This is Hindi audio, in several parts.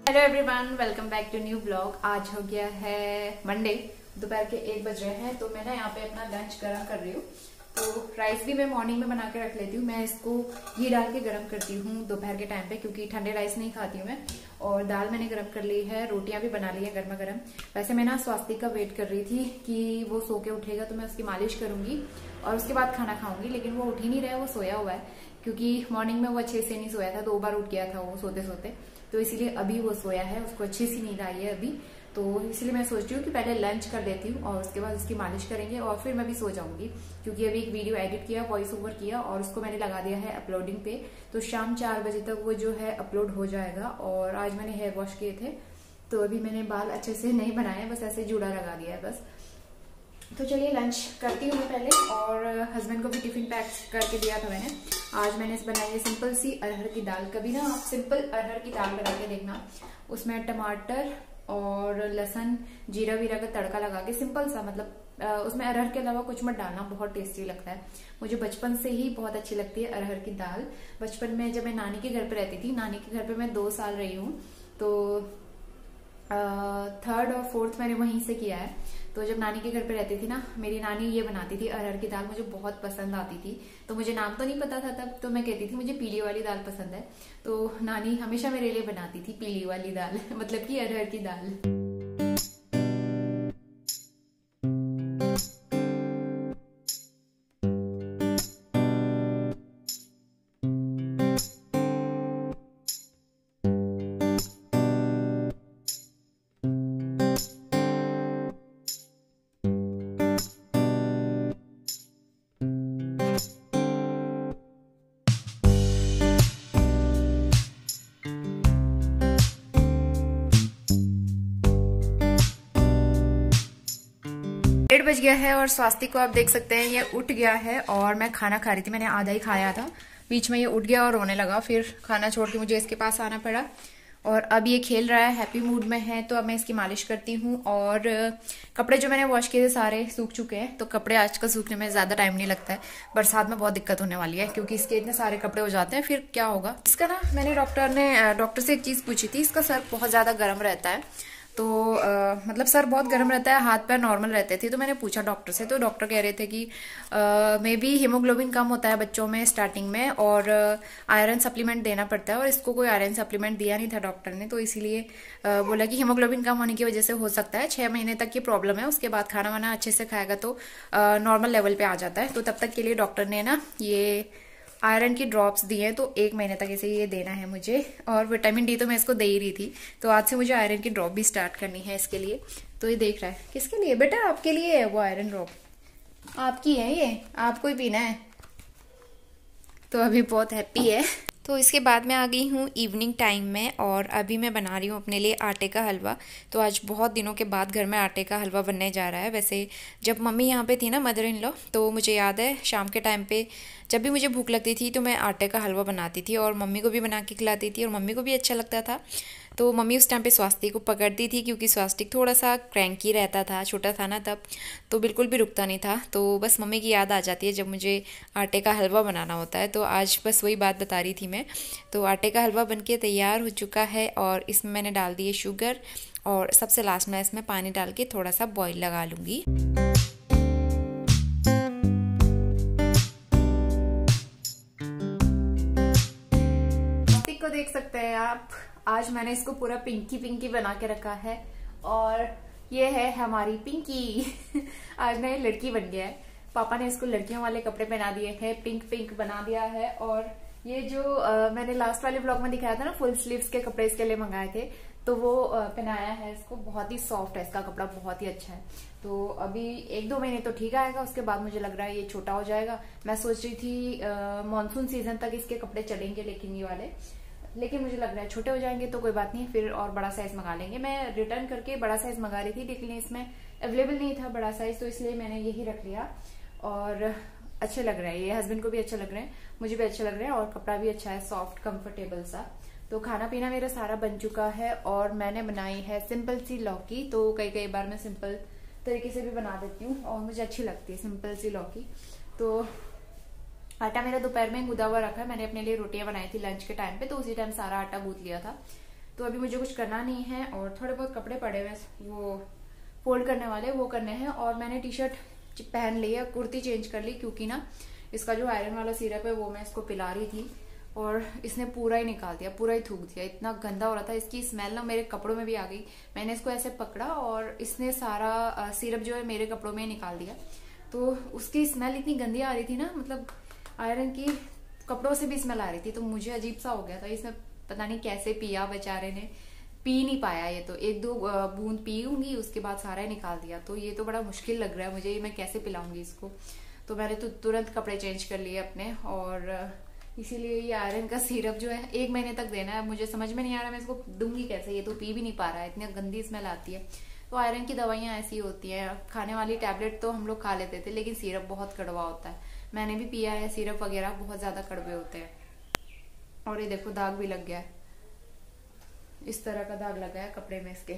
Hello everyone, welcome back to new blog. आज हो गया है मंडे, दोपहर के 1 बज रहे हैं। तो मैं ना यहाँ पे अपना लंच गर्म कर रही हूँ। तो राइस भी मैं मॉर्निंग में बना के रख लेती हूँ। मैं इसको घी डाल के गर्म करती हूँ दोपहर के टाइम पे, क्योंकि ठंडे राइस नहीं खाती हूँ मैं। और दाल मैंने गर्म कर ली है, रोटियां भी बना ली है गर्मा गर्म। वैसे मैं ना स्वास्तिक का वेट कर रही थी कि वो सो के उठेगा तो मैं उसकी मालिश करूंगी और उसके बाद खाना खाऊंगी, लेकिन वो उठ ही नहीं रहा है, वो सोया हुआ है। क्योंकि मॉर्निंग में वो अच्छे से नहीं सोया था, 2 बार उठ गया था वो सोते सोते। तो इसीलिए अभी वो सोया है, उसको अच्छी सी नींद आई है अभी। तो इसलिए मैं सोच रही हूँ कि पहले लंच कर देती हूँ और उसके बाद उसकी मालिश करेंगे और फिर मैं भी सो जाऊंगी। क्योंकि अभी एक वीडियो एडिट किया, वॉइस ओवर किया और उसको मैंने लगा दिया है अपलोडिंग पे। तो शाम 4 बजे तक वो जो है अपलोड हो जाएगा। और आज मैंने हेयर वॉश किए थे, तो अभी मैंने बाल अच्छे से नहीं बनाए, बस ऐसे जूड़ा लगा दिया है बस। तो चलिए लंच करती हूँ मैं पहले। और हस्बैंड को भी टिफिन पैक करके दिया था मैंने। आज मैंने बनाई है सिंपल सी अरहर की दाल। कभी ना आप सिंपल अरहर की दाल बना के देखना, उसमें टमाटर और लहसुन जीरा वीरा का तड़का लगा के सिंपल सा, मतलब उसमें अरहर के अलावा कुछ मत डालना, बहुत टेस्टी लगता है। मुझे बचपन से ही बहुत अच्छी लगती है अरहर की दाल। बचपन में जब मैं नानी के घर पे रहती थी, नानी के घर पे मैं 2 साल रही हूँ, तो 3rd और 4th मैंने वहीं से किया है। तो जब नानी के घर पे रहती थी ना, मेरी नानी ये बनाती थी अरहर की दाल, मुझे बहुत पसंद आती थी। तो मुझे नाम तो नहीं पता था तब, तो मैं कहती थी मुझे पीली वाली दाल पसंद है। तो नानी हमेशा मेरे लिए बनाती थी पीली वाली दाल मतलब कि अरहर की दाल। 1:30 बज गया है और स्वास्तिक को आप देख सकते हैं, ये उठ गया है। और मैं खाना खा रही थी, मैंने आधा ही खाया था, बीच में ये उठ गया और रोने लगा। फिर खाना छोड़ के मुझे इसके पास आना पड़ा। और अब ये खेल रहा है, हैप्पी मूड में है। तो अब मैं इसकी मालिश करती हूँ। और कपड़े जो मैंने वॉश किए थे सारे सूख चुके हैं। तो कपड़े आजकल सूखने में ज्यादा टाइम नहीं लगता है, बरसात में बहुत दिक्कत होने वाली है, क्योंकि इसके इतने सारे कपड़े हो जाते हैं। फिर क्या होगा इसका ना, मैंने डॉक्टर से एक चीज पूछी थी, इसका सर बहुत ज्यादा गर्म रहता है। तो मतलब सर बहुत गर्म रहता है, हाथ पैर नॉर्मल रहते थे। तो मैंने पूछा डॉक्टर से, तो डॉक्टर कह रहे थे कि मे बी हीमोग्लोबिन कम होता है बच्चों में स्टार्टिंग में, और आयरन सप्लीमेंट देना पड़ता है। और इसको कोई आयरन सप्लीमेंट दिया नहीं था डॉक्टर ने, तो इसीलिए बोला कि हीमोग्लोबिन कम होने की वजह से हो सकता है 6 महीने तक ये प्रॉब्लम है। उसके बाद खाना वाना अच्छे से खाएगा तो नॉर्मल लेवल पे आ जाता है। तो तब तक के लिए डॉक्टर ने ना ये आयरन की ड्रॉप्स दी हैं, तो 1 महीने तक इसे ये देना है मुझे। और विटामिन डी तो मैं इसको दे ही रही थी, तो आज से मुझे आयरन की ड्रॉप भी स्टार्ट करनी है इसके लिए। तो ये देख रहा है किसके लिए बेटा, आपके लिए है वो आयरन ड्रॉप, आपकी है ये, आपको ही पीना है। तो अभी बहुत हैप्पी है। तो इसके बाद मैं आ गई हूँ इवनिंग टाइम में, और अभी मैं बना रही हूँ अपने लिए आटे का हलवा। तो आज बहुत दिनों के बाद घर में आटे का हलवा बनने जा रहा है। वैसे जब मम्मी यहाँ पे थी ना, मदर इन लॉ, तो मुझे याद है शाम के टाइम पे जब भी मुझे भूख लगती थी तो मैं आटे का हलवा बनाती थी और मम्मी को भी बना के खिलाती थी, और मम्मी को भी अच्छा लगता था। तो मम्मी उस टाइम पे स्वास्तिक को पकड़ती थी, क्योंकि स्वास्तिक थोड़ा सा क्रैंकी रहता था, छोटा था ना तब, तो बिल्कुल भी रुकता नहीं था। तो बस मम्मी की याद आ जाती है जब मुझे आटे का हलवा बनाना होता है। तो आज बस वही बात बता रही थी मैं। तो आटे का हलवा बनके तैयार हो चुका है, और इसमें मैंने डाल दिए शुगर, और सबसे लास्ट में इसमें पानी डाल के थोड़ा सा बॉईल लगा लूँगी। को देख सकते हैं आप, आज मैंने इसको पूरा पिंकी पिंकी बना के रखा है। और ये है हमारी पिंकी आज ना ये लड़की बन गया है। पापा ने इसको लड़कियों वाले कपड़े पहना दिए हैं, पिंक पिंक बना दिया है। और ये जो मैंने लास्ट वाले ब्लॉग में दिखाया था ना, फुल स्लीव्स के कपड़े इसके लिए मंगाए थे, तो वो पहनाया है इसको। बहुत ही सॉफ्ट है इसका कपड़ा, बहुत ही अच्छा है। तो अभी 1-2 महीने तो ठीक आएगा, उसके बाद मुझे लग रहा है ये छोटा हो जाएगा। मैं सोच रही थी मानसून सीजन तक इसके कपड़े चलेंगे, लेकिन ये वाले, लेकिन मुझे लग रहा है छोटे हो जाएंगे तो कोई बात नहीं, फिर और बड़ा साइज मंगा लेंगे। मैं रिटर्न करके बड़ा साइज मंगा रही थी, लेकिन इसमें अवेलेबल नहीं था बड़ा साइज, तो इसलिए मैंने यही रख लिया। और अच्छे लग रहे हैं ये, हस्बैंड को भी अच्छा लग रहे हैं, मुझे भी अच्छा लग रहा है। और कपड़ा भी अच्छा है, सॉफ्ट कंफर्टेबल सा। तो खाना पीना मेरा सारा बन चुका है, और मैंने बनाई है सिंपल सी लौकी। तो कई बार मैं सिंपल तरीके से भी बना देती हूँ, और मुझे अच्छी लगती है सिंपल सी लौकी। तो आटा मेरा दोपहर में गूदा हुआ रखा है, मैंने अपने लिए रोटियां बनाई थी लंच के टाइम पे, तो उसी टाइम सारा आटा गूंथ लिया था। तो अभी मुझे कुछ करना नहीं है और थोड़े बहुत कपड़े पड़े हुए वो फोल्ड करने वाले वो करने हैं। और मैंने टी शर्ट पहन ली है, कुर्ती चेंज कर ली, क्योंकि ना इसका जो आयरन वाला सिरप है वो मैं इसको पिला रही थी और इसने पूरा ही निकाल दिया, पूरा ही थूक दिया। इतना गंदा हो रहा था, इसकी स्मेल ना मेरे कपड़ों में भी आ गई। मैंने इसको ऐसे पकड़ा और इसने सारा सिरप जो है मेरे कपड़ों में निकाल दिया। तो उसकी स्मेल इतनी गंदी आ रही थी ना, मतलब आयरन की कपड़ों से भी स्मेल आ रही थी। तो मुझे अजीब सा हो गया था। इसमें पता नहीं कैसे पिया, बेचारे ने पी नहीं पाया। ये तो एक दो बूंद पीऊंगी, उसके बाद सारा ही निकाल दिया। तो ये तो बड़ा मुश्किल लग रहा है मुझे, ये मैं कैसे पिलाऊंगी इसको। तो मैंने तो तुरंत कपड़े चेंज कर लिए अपने, और इसीलिए ये आयरन का सिरप जो है 1 महीने तक देना है। मुझे समझ में नहीं आ रहा मैं इसको दूंगी कैसे, ये तो पी भी नहीं पा रहा है, इतनी गंदी स्मेल आती है। तो आयरन की दवाइयां ऐसी होती हैं, खाने वाली टैबलेट तो हम लोग खा लेते थे, लेकिन सिरप बहुत कड़वा होता है। मैंने भी पिया है सिरप वगैरह, बहुत ज्यादा कड़वे होते हैं। और ये देखो दाग भी लग गया है, इस तरह का दाग लगा है कपड़े में इसके।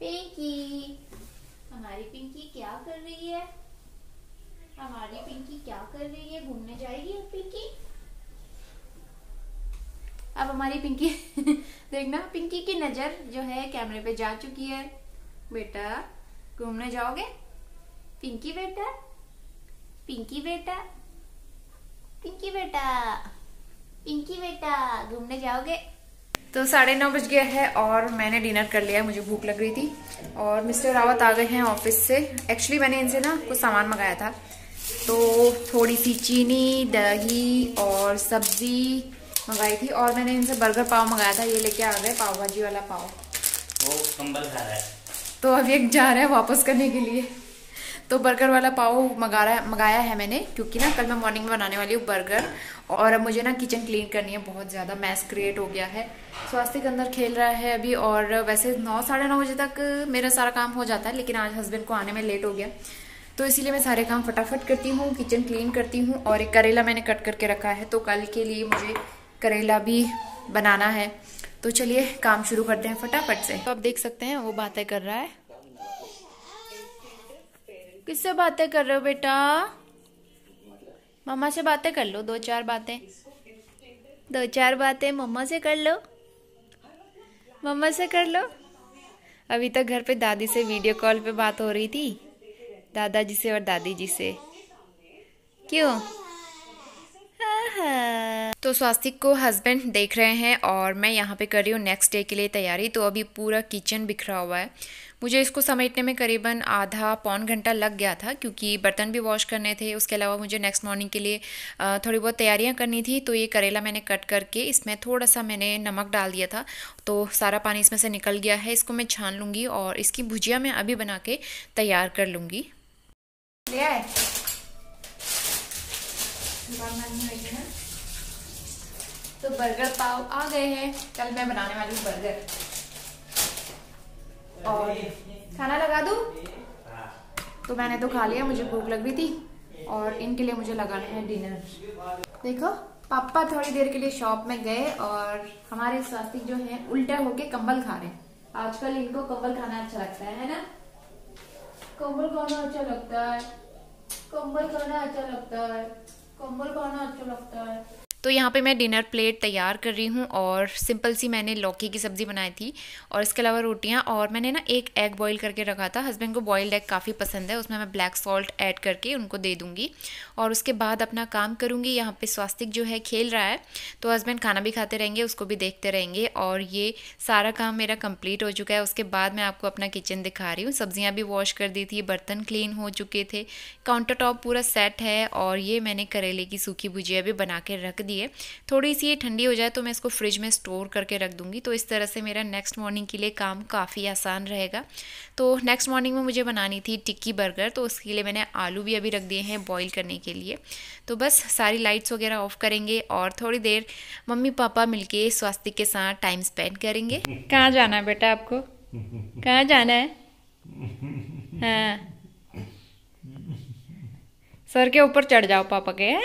पिंकी, हमारी पिंकी क्या कर रही है? हमारी पिंकी क्या कर रही है? घूमने जाएगी पिंकी? अब हमारी पिंकी देखना, पिंकी की नजर जो है कैमरे पे जा चुकी है। बेटा घूमने जाओगे? पिंकी बेटा, पिंकी बेटा, पिंकी बेटा, पिंकी बेटा, घूमने जाओगे? तो 9:30 बज गया है और मैंने डिनर कर लिया है, मुझे भूख लग रही थी। और मिस्टर रावत आ गए हैं ऑफिस से। एक्चुअली मैंने इनसे ना कुछ सामान मंगाया था, तो थोड़ी सी चीनी, दही और सब्जी मंगाई थी। और मैंने इनसे बर्गर पाव मंगाया था, ये लेके आ गए, पाव भाजी वाला पाव। वो कंबल खा रहा है, तो अब ये जा रहा है वापस करने के लिए। तो बर्गर वाला पाव मंगाया है मैंने, क्योंकि ना कल मैं मॉर्निंग में बनाने वाली हूँ बर्गर। और अब मुझे ना किचन क्लीन करनी है, बहुत ज़्यादा मैस क्रिएट हो गया है। स्वास्तिक अंदर खेल रहा है अभी, और वैसे 9 साढ़े 9 बजे तक मेरा सारा काम हो जाता है, लेकिन आज हस्बैंड को आने में लेट हो गया। तो इसीलिए मैं सारे काम फटाफट करती हूँ, किचन क्लीन करती हूँ। और एक करेला मैंने कट करके रखा है, तो कल के लिए मुझे करेला भी बनाना है। तो चलिए काम शुरू करते हैं फटाफट से। तो आप देख सकते हैं वो बातें कर रहा है। किससे बातें कर रहे हो बेटा? मम्मा से बातें कर लो, 2-4 बातें, 2-4 बातें मम्मा से कर लो, मम्मा से कर लो। अभी तक घर पे दादी से वीडियो कॉल पे बात हो रही थी, दादाजी से और दादी जी से। क्यों? तो स्वास्तिक को हस्बैंड देख रहे हैं और मैं यहाँ पे कर रही हूँ नेक्स्ट डे के लिए तैयारी। तो अभी पूरा किचन बिखरा हुआ है। मुझे इसको समेटने में करीबन आधा पौन घंटा लग गया था, क्योंकि बर्तन भी वॉश करने थे। उसके अलावा मुझे नेक्स्ट मॉर्निंग के लिए थोड़ी बहुत तैयारियां करनी थी। तो ये करेला मैंने कट करके इसमें थोड़ा सा मैंने नमक डाल दिया था, तो सारा पानी इसमें से निकल गया है। इसको मैं छान लूँगी और इसकी भुजिया मैं अभी बना के तैयार कर लूँगी। ले आए तो बर्गर पाव आ गए हैं। कल मैं बनाने वाली हूँ बर्गर। और खाना लगा दूँ? तो मैंने तो खा लिया, मुझे भूख लग रही थी। और इनके लिए मुझे लगाना है डिनर। देखो पापा थोड़ी देर के लिए शॉप में गए और हमारे स्वास्तिक जो है उल्टा होके कंबल खा रहे हैं। आजकल इनको कंबल खाना अच्छा लगता है ना? कंबल खाना अच्छा लगता है, कंबल खाना अच्छा लगता है, कंबल खाना अच्छा लगता है। तो यहाँ पे मैं डिनर प्लेट तैयार कर रही हूँ और सिंपल सी मैंने लौकी की सब्ज़ी बनाई थी और इसके अलावा रोटियाँ। और मैंने ना एक एग बॉईल करके रखा था। हस्बैंड को बॉइल्ड एग काफ़ी पसंद है, उसमें मैं ब्लैक सॉल्ट ऐड करके उनको दे दूँगी और उसके बाद अपना काम करूँगी। यहाँ पे स्वास्तिक जो है खेल रहा है, तो हस्बैंड खाना भी खाते रहेंगे, उसको भी देखते रहेंगे। और ये सारा काम मेरा कंप्लीट हो चुका है। उसके बाद मैं आपको अपना किचन दिखा रही हूँ। सब्जियाँ भी वॉश कर दी थी, बर्तन क्लीन हो चुके थे, काउंटर टॉप पूरा सेट है। और ये मैंने करेले की सूखी भुजिया भी बना के रख दी है। थोड़ी सी ये ठंडी हो जाए तो मैं इसको फ्रिज में स्टोर करके रख दूँगी। तो इस तरह से मेरा नेक्स्ट मॉर्निंग के लिए काम काफ़ी आसान रहेगा। तो नेक्स्ट मॉर्निंग में मुझे बनानी थी टिक्की बर्गर, तो उसके लिए मैंने आलू भी अभी रख दिए हैं बॉईल करने के लिए। तो बस सारी लाइट्स वगैरह ऑफ करेंगे और थोड़ी देर मम्मी पापा मिलके स्वास्तिक के साथ टाइम स्पेंड करेंगे। कहाँ जाना है बेटा आपको? कहाँ जाना है? हाँ, सर के ऊपर चढ़ जाओ पापा के।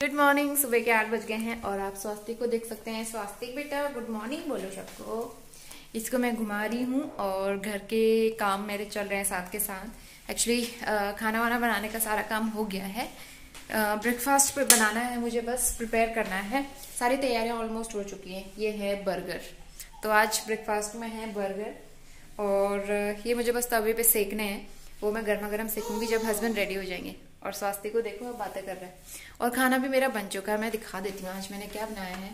Good morning. सुबह के 8 बज गए हैं और आप स्वास्तिक को देख सकते हैं। स्वास्तिक बेटा गुड मॉर्निंग बोलो सबको। इसको मैं घुमा रही हूँ और घर के काम मेरे चल रहे हैं साथ के साथ। एक्चुअली खाना वाना बनाने का सारा काम हो गया है। ब्रेकफास्ट पे बनाना है मुझे, बस प्रिपेयर करना है। सारी तैयारियां ऑलमोस्ट हो चुकी हैं। ये है बर्गर, तो आज ब्रेकफास्ट में है बर्गर और ये मुझे बस तवे पे सेकने हैं। वो मैं गर्मा गर्म सेकूंगी जब हस्बैंड रेडी हो जाएंगे। और स्वास्थ्य को देखो अब बातें कर रहा है। और खाना भी मेरा बन चुका है, मैं दिखा देती हूँ आज मैंने क्या बनाया है।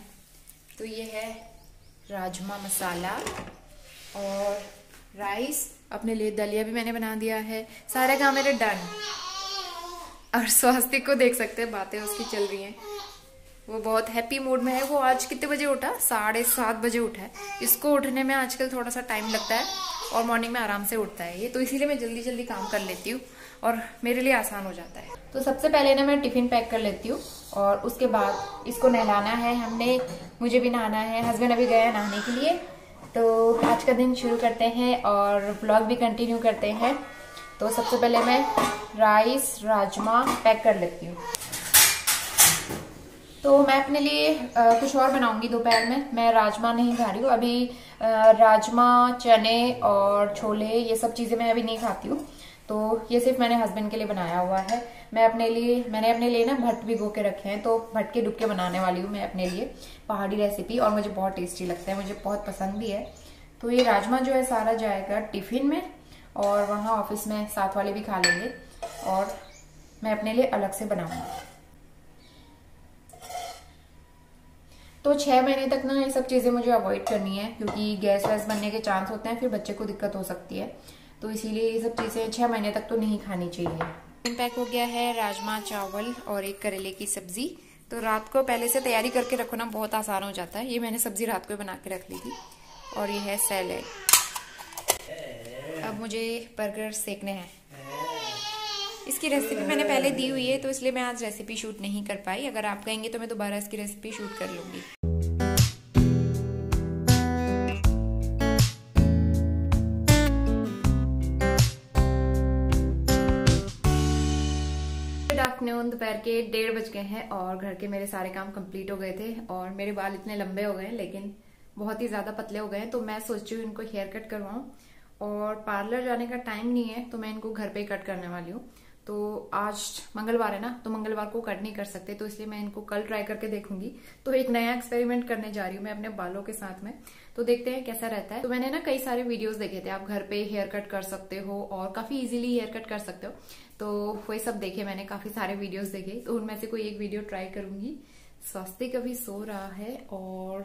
तो ये है राजमा मसाला और राइस। अपने लिए दलिया भी मैंने बना दिया है। सारे काम मेरे डन। और स्वास्थ्य को देख सकते हैं, बातें उसकी चल रही हैं। वो बहुत हैप्पी मूड में है। वो आज कितने बजे उठा? 7:30 बजे उठा है। इसको उठने में आजकल थोड़ा सा टाइम लगता है और मॉर्निंग में आराम से उठता है ये, तो इसीलिए मैं जल्दी जल्दी काम कर लेती हूँ और मेरे लिए आसान हो जाता है। तो सबसे पहले ना मैं टिफिन पैक कर लेती हूँ और उसके बाद इसको नहलाना है हमने। मुझे भी नहाना है, हस्बैंड अभी गया है नहाने के लिए। तो आज का दिन शुरू करते हैं और व्लॉग भी कंटिन्यू करते हैं। तो सबसे पहले मैं राइस राजमा पैक कर लेती हूँ। तो मैं अपने लिए कुछ और बनाऊंगी दोपहर में। मैं राजमा नहीं खा रही हूँ अभी। राजमा, चने और छोले ये सब चीजें मैं अभी नहीं खाती हूँ। तो ये सिर्फ मैंने हस्बैंड के लिए बनाया हुआ है। मैंने अपने लिए ना भट्ट भिगो के रखे हैं, तो भट्ट के डुबके बनाने वाली हूँ मैं अपने लिए। पहाड़ी रेसिपी, और मुझे बहुत टेस्टी लगता है, मुझे बहुत पसंद भी है। तो ये राजमा जो है सारा जाएगा टिफिन में और वहाँ ऑफिस में साथ वाले भी खा लेंगे और मैं अपने लिए अलग से बनाऊंगी। तो 6 महीने तक ना ये सब चीजें मुझे अवॉइड करनी है, क्योंकि गैस वैस बनने के चांस होते हैं, फिर बच्चे को दिक्कत हो सकती है। तो इसीलिए ये सब चीजें 6 महीने तक तो नहीं खानी चाहिए। पैक हो गया है राजमा चावल और एक करेले की सब्जी। तो रात को पहले से तैयारी करके रखो ना, बहुत आसान हो जाता है। ये मैंने सब्जी रात को बना के रख ली थी। और ये है सैलेड। अब मुझे बर्गर सेकने हैं। इसकी रेसिपी मैंने पहले दी हुई है, तो इसलिए मैं आज रेसिपी शूट नहीं कर पाई। अगर आप कहेंगे तो मैं दोबारा इसकी रेसिपी शूट कर लूंगी। Good afternoon. दोपहर के 1:30 बज गए हैं और घर के मेरे सारे काम कंप्लीट हो गए थे। और मेरे बाल इतने लंबे हो गए हैं, लेकिन बहुत ही ज्यादा पतले हो गए हैं। तो मैं सोच रही हूँ इनको हेयर कट करवाऊं। और पार्लर जाने का टाइम नहीं है, तो मैं इनको घर पे ही कट करने वाली हूँ। तो आज मंगलवार है ना, तो मंगलवार को कट नहीं कर सकते, तो इसलिए मैं इनको कल ट्राई करके देखूंगी। तो एक नया एक्सपेरिमेंट करने जा रही हूँ मैं अपने बालों के साथ में। तो देखते हैं कैसा रहता है। तो मैंने ना कई सारे वीडियोस देखे थे, आप घर पे हेयर कट कर सकते हो और काफी इजीली हेयर कट कर सकते हो। तो वही सब देखे मैंने, काफी सारे वीडियोस देखे। तो उनमें से कोई एक वीडियो ट्राई करूंगी। स्वास्थ्य अभी सो रहा है और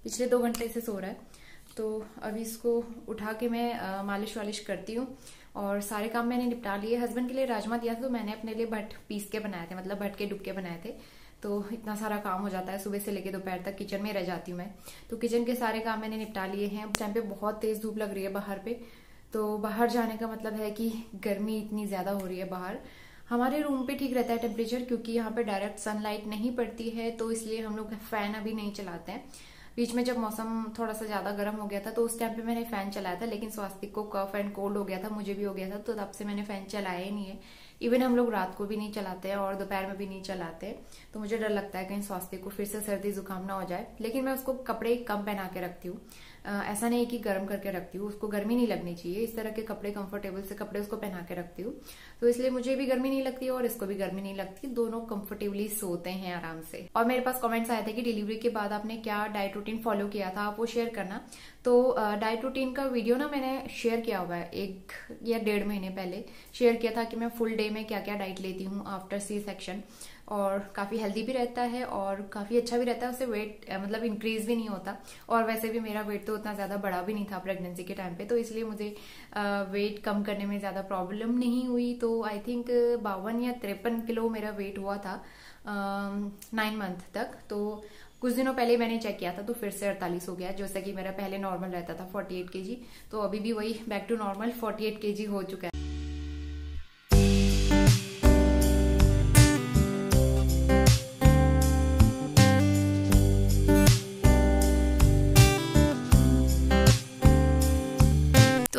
पिछले 2 घंटे से सो रहा है। तो अभी इसको उठा के मैं मालिश वालिश करती हूँ और सारे काम मैंने निपटा लिए। हस्बैंड के लिए राजमा दिया था, तो मैंने अपने लिए भट्ट पीस के बनाए थे, मतलब भट्ट के डुबके बनाए थे। तो इतना सारा काम हो जाता है, सुबह से लेके दोपहर तक किचन में रह जाती हूँ मैं। तो किचन के सारे काम मैंने निपटा लिए हैं। उस टाइम पे बहुत तेज धूप लग रही है बाहर पे। तो बाहर जाने का मतलब है कि गर्मी इतनी ज्यादा हो रही है बाहर। हमारे रूम पे ठीक रहता है टेम्परेचर, क्योंकि यहाँ पे डायरेक्ट सनलाइट नहीं पड़ती है, तो इसलिए हम लोग फैन अभी नहीं चलाते हैं। बीच में जब मौसम थोड़ा सा ज्यादा गर्म हो गया था, तो उस टाइम पे मैंने फैन चलाया था, लेकिन स्वास्थ्य को कफ एंड कोल्ड हो गया था, मुझे भी हो गया था, तो तब से मैंने फैन चलाया ही नहीं है। इवन हम लोग रात को भी नहीं चलाते हैं और दोपहर में भी नहीं चलाते। तो मुझे डर लगता है कहीं स्वास्थ्य को फिर से सर्दी जुकाम ना हो जाए। लेकिन मैं उसको कपड़े कम पहना के रखती हूँ। ऐसा नहीं कि गर्म करके रखती हूँ, उसको गर्मी नहीं लगनी चाहिए। इस तरह के कपड़े, कंफर्टेबल से कपड़े उसको पहना के रखती हूँ। तो इसलिए मुझे भी गर्मी नहीं लगती और इसको भी गर्मी नहीं लगती। दोनों कंफर्टेबली सोते हैं आराम से। और मेरे पास कमेंट्स आए थे कि डिलीवरी के बाद आपने क्या डाइट रूटीन फॉलो किया था, आप वो शेयर करना। तो डाइट रूटीन का वीडियो ना मैंने शेयर किया हुआ है 1 या 1.5 महीने पहले शेयर किया था कि मैं फुल डे में क्या क्या डाइट लेती हूँ आफ्टर सी सेक्शन। और काफी हेल्दी भी रहता है और काफी अच्छा भी रहता है। उससे वेट मतलब इंक्रीज भी नहीं होता। और वैसे भी मेरा वेट तो उतना ज्यादा बड़ा भी नहीं था प्रेगनेंसी के टाइम पे, तो इसलिए मुझे वेट कम करने में ज्यादा प्रॉब्लम नहीं हुई। तो आई थिंक 52 या 53 किलो मेरा वेट हुआ था 9 मंथ तक। तो कुछ दिनों पहले मैंने चेक किया था, तो फिर से 48 हो गया, जैसा कि मेरा पहले नॉर्मल रहता था 48 kg। तो अभी भी वही बैक टू नॉर्मल 48 kg हो चुका है।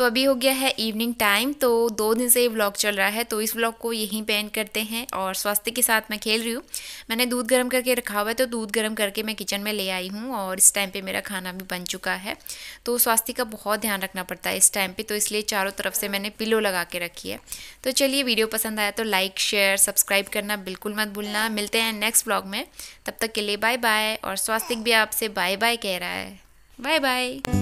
तो अभी हो गया है इवनिंग टाइम। तो 2 दिन से ये व्लॉग चल रहा है, तो इस व्लॉग को यहीं पे एंड करते हैं। और स्वास्तिक के साथ मैं खेल रही हूँ। मैंने दूध गर्म करके रखा हुआ है, तो दूध गर्म करके मैं किचन में ले आई हूँ और इस टाइम पे मेरा खाना भी बन चुका है। तो स्वास्तिक का बहुत ध्यान रखना पड़ता है इस टाइम पे, तो इसलिए चारों तरफ से मैंने पिलो लगा के रखी है। तो चलिए, वीडियो पसंद आया तो लाइक शेयर सब्सक्राइब करना बिल्कुल मत भूलना। मिलते हैं नेक्स्ट व्लॉग में, तब तक के लिए बाय बाय। और स्वास्तिक भी आपसे बाय बाय कह रहा है। Bye bye.